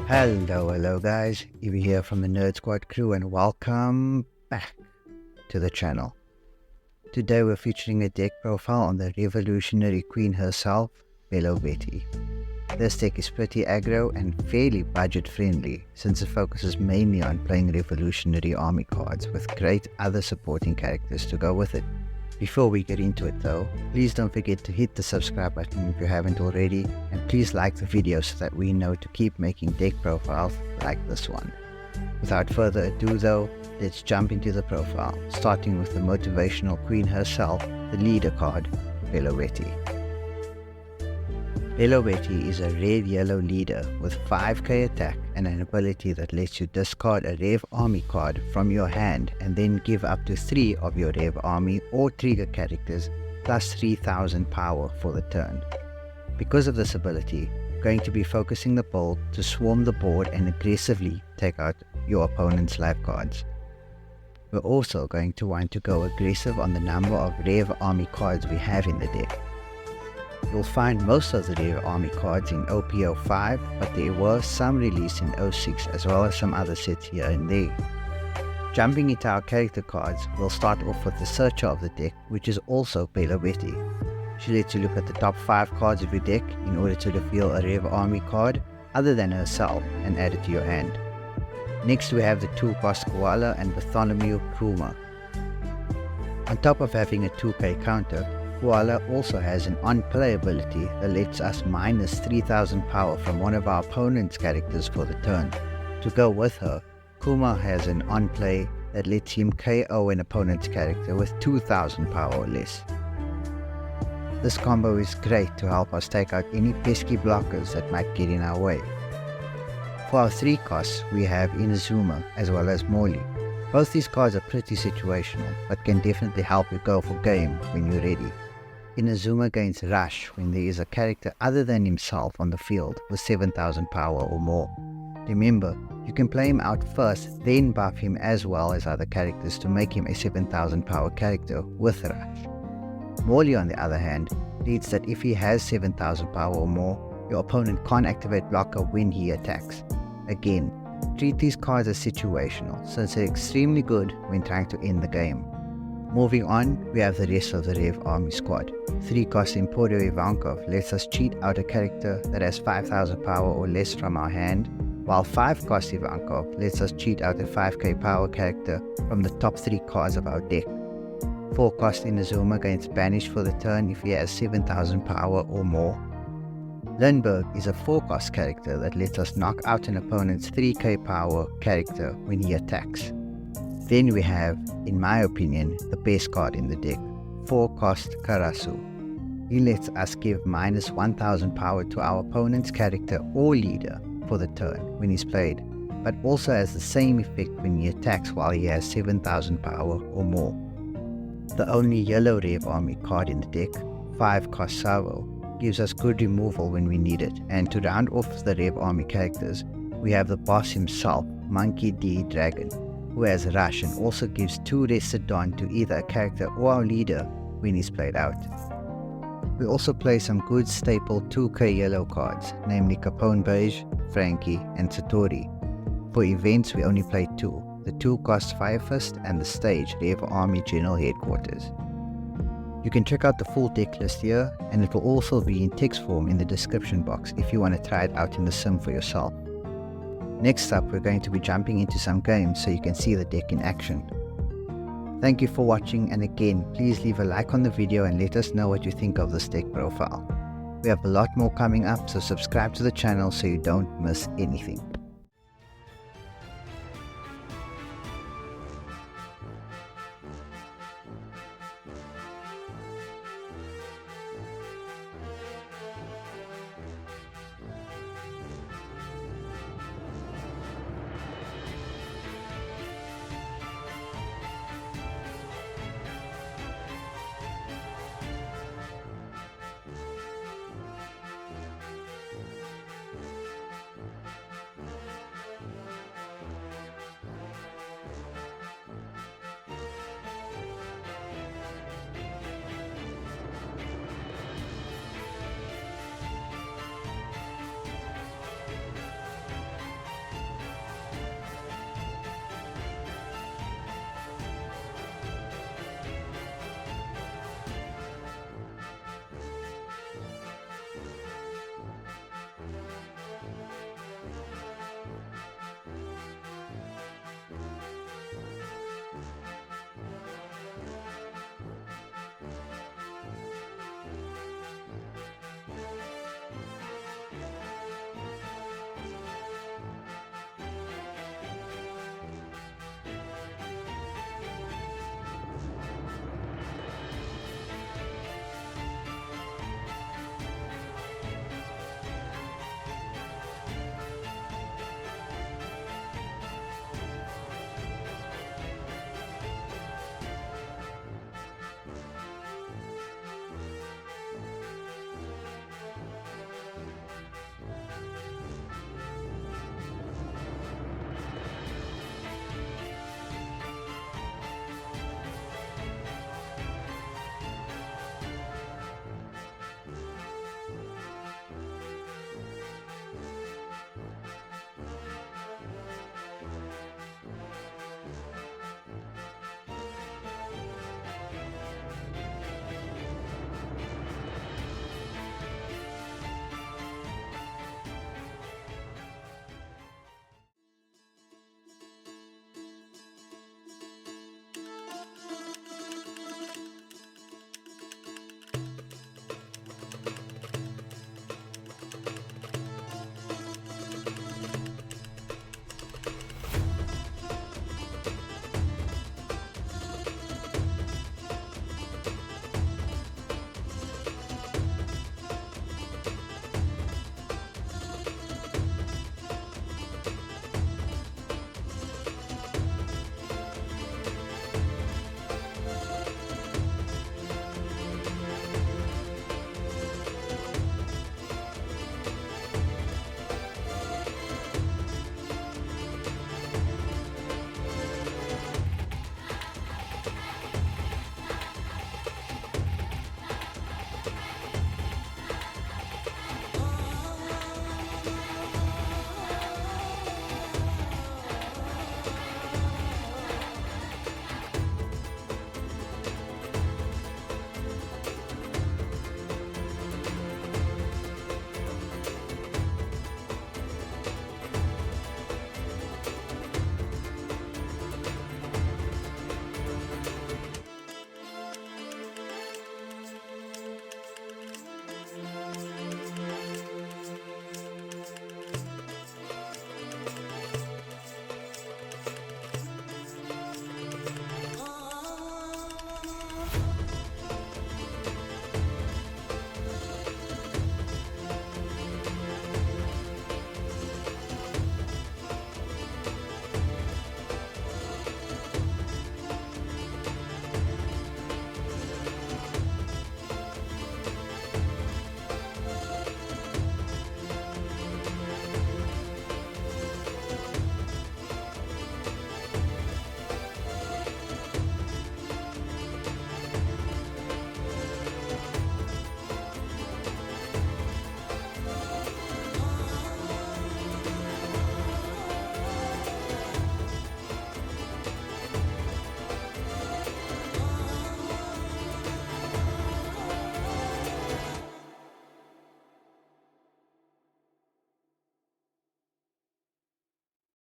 Hello guys, Evie here from the Nerd Squad crew and welcome back to the channel. Today we're featuring a deck profile on the revolutionary queen herself, Yellow Betty. This deck is pretty aggro and fairly budget friendly since it focuses mainly on playing revolutionary army cards with great other supporting characters to go with it. Before we get into it though, please don't forget to hit the subscribe button if you haven't already, and please like the video so that we know to keep making deck profiles like this one. Without further ado though, let's jump into the profile, starting with the motivational queen herself, the leader card, Yellow Betty. Yellow Betty is a red-yellow leader with 5k attack and an ability that lets you discard a Rev Army card from your hand and then give up to 3 of your Rev Army or trigger characters plus 3000 power for the turn. Because of this ability, you're going to be focusing the build to swarm the board and aggressively take out your opponent's life cards. We're also going to want to go aggressive on the number of Rev Army cards we have in the deck. You'll find most of the Rev Army cards in OP05, but there were some released in 06 as well as some other sets here and there. Jumping into our character cards, we'll start off with the Searcher of the deck, which is also Yellow Betty. She lets you look at the top 5 cards of your deck in order to reveal a Rev Army card other than herself and add it to your hand. Next we have the 2-cost Koala and Bartholomew Kuma. On top of having a 2k counter, Koala also has an on-play ability that lets us minus 3000 power from one of our opponent's characters for the turn. To go with her, Kuma has an on-play that lets him KO an opponent's character with 2000 power or less. This combo is great to help us take out any pesky blockers that might get in our way. For our 3 costs, we have Inazuma as well as Morley. Both these cards are pretty situational, but can definitely help you go for game when you're ready. Inazuma gains Rush when there is a character other than himself on the field with 7000 power or more. Remember, you can play him out first, then buff him as well as other characters to make him a 7000 power character with Rush. Morley on the other hand, reads that if he has 7000 power or more, your opponent can't activate blocker when he attacks. Again, treat these cards as situational since they're extremely good when trying to end the game. Moving on, we have the rest of the Rev Army squad. 3-cost Emporio Ivankov lets us cheat out a character that has 5000 power or less from our hand, while 5-cost Ivankov lets us cheat out a 5k power character from the top 3 cards of our deck. 4-cost Inazuma gains Banish for the turn if he has 7000 power or more. Lindbergh is a 4-cost character that lets us knock out an opponent's 3k power character when he attacks. Then we have, in my opinion, the best card in the deck, 4-cost Karasu. He lets us give minus 1000 power to our opponent's character or leader for the turn when he's played, but also has the same effect when he attacks while he has 7000 power or more. The only yellow Rev Army card in the deck, 5-cost Savo, gives us good removal when we need it, and to round off the Rev Army characters, we have the boss himself, Monkey D. Dragon, who has Rush and also gives 2 rested Dawn to either a character or our leader when he's played out. We also play some good staple 2k yellow cards, namely Capone Beige, Frankie and Satori. For events we only play 2, the 2-cost Fire Fist and the Stage Rev Army General Headquarters. You can check out the full deck list here, and it will also be in text form in the description box if you want to try it out in the sim for yourself. Next up, we're going to be jumping into some games so you can see the deck in action. Thank you for watching, and again, please leave a like on the video and let us know what you think of this deck profile. We have a lot more coming up, so subscribe to the channel so you don't miss anything.